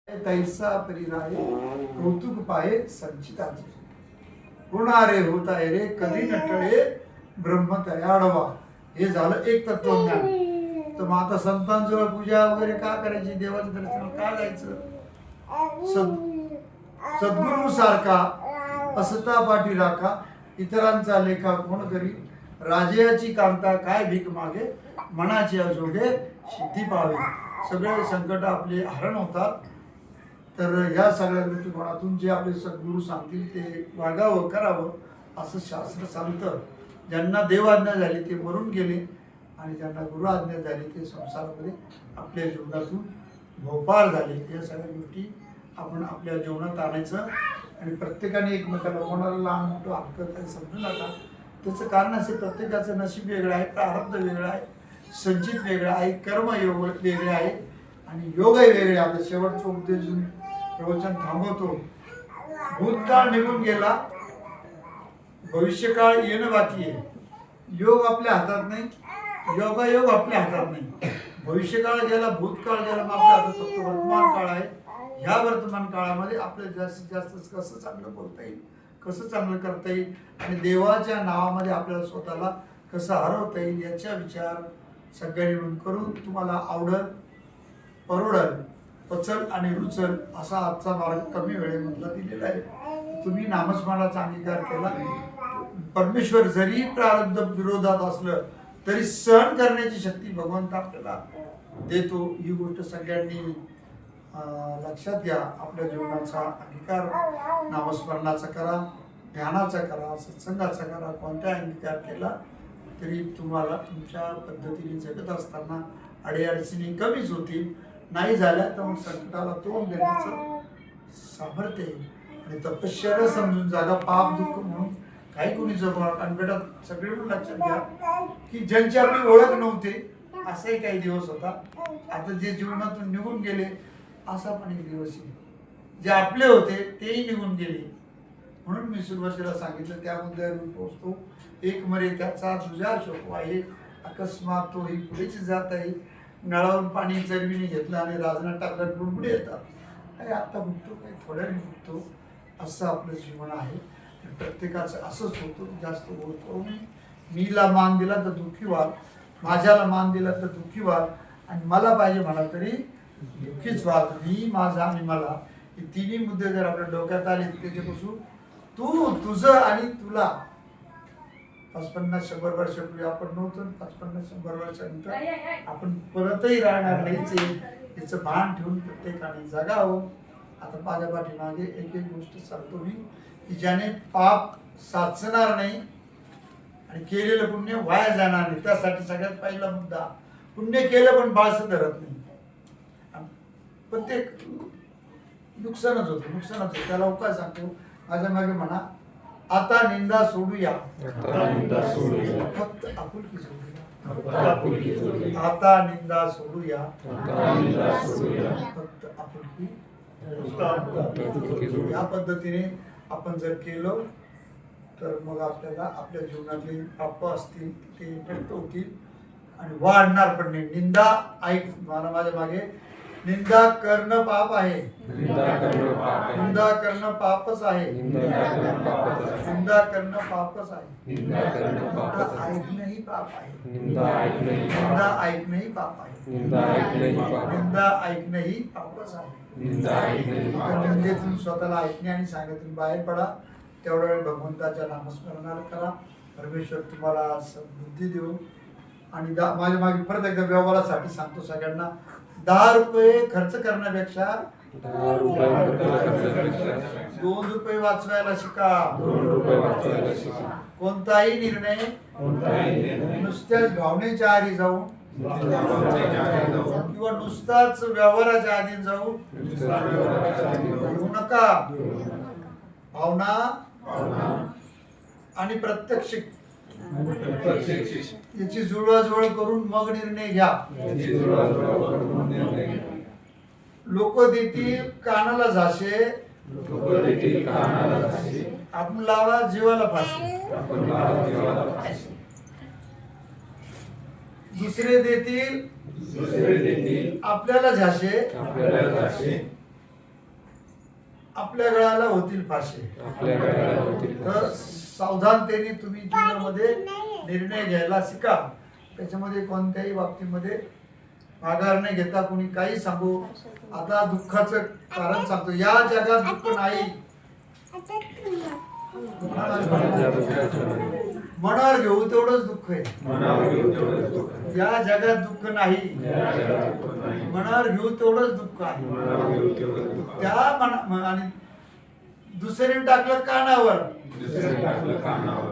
तैसा परिराये कौतुक पाये संचिताचे होणारे होत आहे रे कधी नटळे ब्रह्म तयाडवा. हे झालं एक तत्वज्ञान. तर मग आता संतांजवळ पूजा वगैरे का करायची, देवाचं दर्शन का जायचं? सद्गुरू सारखा असता पाठी राखा, इतरांचा लेखा कोण करी, राजयाची कांता काय भीक मागे, मनाची अजोगे सिद्धी पावे. सगळे संकट आपले हरण होतात. तर ह्या सगळ्या दृष्टिकोनातून जे आपले सद्गुरू सांगतील ते वागावं करावं असं शास्त्र सांगतं. ज्यांना देव आज्ञा झाली ते मरून गेले आणि ज्यांना गुरु आज्ञा झाली ते संसारामध्ये आपल्या जीवनातून भोपाळ झाले. या सगळ्या गोष्टी आपण आपल्या जीवनात आणायचं आणि प्रत्येकाने एकमेकाला कोणाला लहान मोठं हक्क काही समजू नका. त्याचं कारण असे प्रत्येकाचं नशीब वेगळं आहे, प्रारब्ध वेगळं आहे, संचित वेगळं आहे, कर्मयोग वेगळे आहे आणि योगही वेगळे. आता शेवटचं उपदेश प्रवचन थांबवतो. भूतकाळ निघून गेला, भविष्यकाळ येणं बाकी आहे. योग आपल्या हातात नाही, योगायोग आपल्या हातात नाही. भविष्यकाळ गेला, भूतकाळ गेला, मग आपल्या हातात फक्त वर्तमान काळ आहे. ह्या वर्तमान काळामध्ये आपल्याला जास्तीत जास्त कसं चांगलं बोलता येईल, कसं चांगलं करता येईल आणि देवाच्या नावामध्ये आपल्याला स्वतःला कसं हरवता येईल याचा विचार सगळ्यांनी मिळून करून तुम्हाला आवडल, परवडल, पचल आणि रुचल असा आजचा मार्ग कमी वेळेमधला दिलेला आहे. तुम्ही नामस्मरणाचा अंगीकार केला. परमेश्वर जरी प्रारब्ध विरोधात असलं तरी सहन करण्याची शक्ती भगवंत आपल्याला देतो. ही गोष्ट सगळ्यांनी लक्षात घ्या. आपल्या जीवनाचा अंगीकार नामस्मरणाचा करा, ध्यानाचा करा, सत्संगाचा करा. कोणता अंगीकार केला तरी तुम्हाला तुमच्या पद्धतीने जगत असताना अडीअडचणी कमीच होतील. नाही झाल्या तर मग संकटाला तोंड देण्याचं सामर्थ्य आहे आणि तपश्चर्या समजून जागा. पाप दुःख म्हणून काही कोणी जगणार. आणि बेटा सगळे लक्षात घ्या की ज्यांची आपली ओळख नव्हती असाही काही दिवस होता. आता जे जीवनातून निघून गेले असा पण एक दिवस आहे. जे आपले होते तेही निघून गेले. म्हणून मी सुरुवातीला सांगितलं त्या मुद्द्यावर पोहोचतो. एक मरे त्याचा तुझ्या शोकवा आहे, अकस्मात तो ही पुढेच जात आहे. नळावरून पाणी चरवीने घेतलं आणि राजनात टाकलं, बुडबुडे येतात. काही आत्ता बुडतो, काही थोड्याने बुडतो. असं आपलं जीवन आहे. प्रत्येकाचं असंच होतं. जास्त बोल करू नये. मीला मान दिला तर दुःखी व्हाल, माझ्याला मान दिला तर दुःखी व्हाल आणि मला पाहिजे म्हणा तरी दुःखीच व्हाल. मी, माझा आणि मला हे तिन्ही मुद्दे जर आपल्या डोक्यात आले त्याच्यापासून तू, तुझं आणि तुला 50-100 वर्षापूर्वी आपण नव्हतो, 50-100 वर्षानंतर आपण परतही राहणार नाही. याचं भान ठेवून प्रत्येकाने जगावं. आता माझ्या पाठीमागे एक एक गोष्ट सांगतो मी की ज्याने पाप साचणार नाही आणि केलेलं पुण्य वाया जाणार नाही. त्यासाठी सगळ्यात पहिला मुद्दा, पुण्य केलं पण बाळसं धरत नाही. पण ते नुकसानच होतं. त्याला उपाय सांगतो. माझ्या मागे म्हणा, आता निंदा सोडूया, फक्त आपुलकी सोडूया. आता निंदा सोडूया, फक्त आपुलकी. या पद्धतीने आपण जर केलं तर मग आपल्याला आपल्या जीवनातले पाप असतील ते नष्ट होतील आणि वाढणार पण नाही. निंदा ऐक मला माझ्या मागे, निंदा करणं पाप आहे, निंदा करणं पापच आहे, निंदा करणं पापच आहे, निंदा ऐकणंही पाप आहे, निंदा ऐकणंही पाप आहे, निंदा ऐकणंही पापच आहे. निंदेतून स्वतःला ऐकणे आणि सांगण्यातून बाहेर पडा. तेवढा वेळ भगवंताच्या नामस्मरणाला करा. परमेश्वर तुम्हाला बुद्धी देऊ. आणि माझ्या मागे परत एकदा व्यवहारासाठी सांगतो सगळ्यांना, 10 रुपये खर्च करण्यापेक्षा 2 रुपये वाचवायला शिका. कोणताही निर्णय नुसत्याच भावनेच्या आधी जाऊन किंवा नुसताच व्यवहाराच्या आधी जाऊन घेऊ नका. भावना आणि प्रत्यक्ष याची जुळवाजुळव करून मग निर्णय घ्या. लोक देतील कानाला झाशे, आपण लावा जीवाला फाशी. दुसरे देतील आपल्याला झाशे, आपल्या गळाला होतील फाशी. तर सावधानतेने तुम्ही जीवनामध्ये निर्णय घ्यायला शिका. त्याच्यामध्ये कोणत्याही बाबतीमध्ये माघार नाही घेता. कोणी काही सांगू. आता दुःखाचं कारण सांगतो. या जगात दुःख नाही, मनावर घेऊ तेवढंच दुःख आहे. या जगात दुःख नाही, मनावर घेऊ तेवढंच दुःख आहे. त्या मना आणि दुसऱ्याने टाकलं कानावर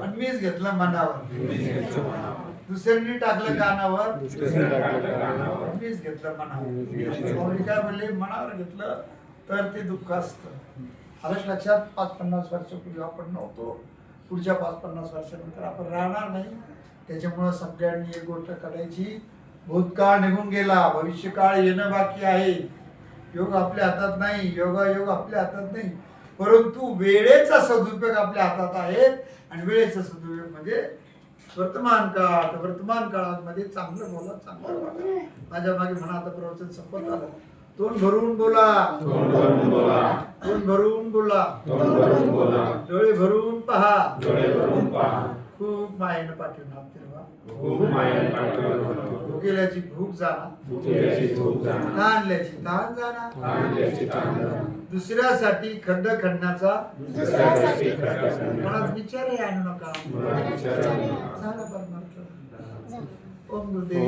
आणि मीच घेतलं मनावर. दुसऱ्यांनी टाकलं कानावर, मीच घेतलं मनावर. काय म्हणले, मनावर घेतलं तर ते दुःख असतं. आलंच लक्षात. 5-50 वर्षापूर्वी आपण नव्हतो, पुढच्या 5-50 वर्षानंतर आपण राहणार नाही. त्याच्यामुळं सगळ्यांनी एक गोष्ट करायची, भूतकाळ निघून गेला, भविष्यकाळ येणं बाकी आहे. योग आपल्या हातात नाही, योगायोग आपल्या हातात नाही, परंतु वेळेचा सदुपयोग आपल्या हातात आहे. आणि वेळेचा सदुपयोग म्हणजे वर्तमान काळ. वर्तमान काळामध्ये चांगलं बोला, चांगलं बोला. माझ्या मागे म्हणा, आता प्रवचन संपत आलं. तोंड भरून बोला, तोंड भरून बोला, डोळे भरून पहा. खूप मायेनं पाठवून हात फिरवा. भुकेल्याची भूक जाणार, ताणल्याची ताण जाणार. दुसऱ्यासाठी खड्ड खणण्याचा मनात विचारही आणू नका. झालं परमार्थ. ओम गुरुदेव.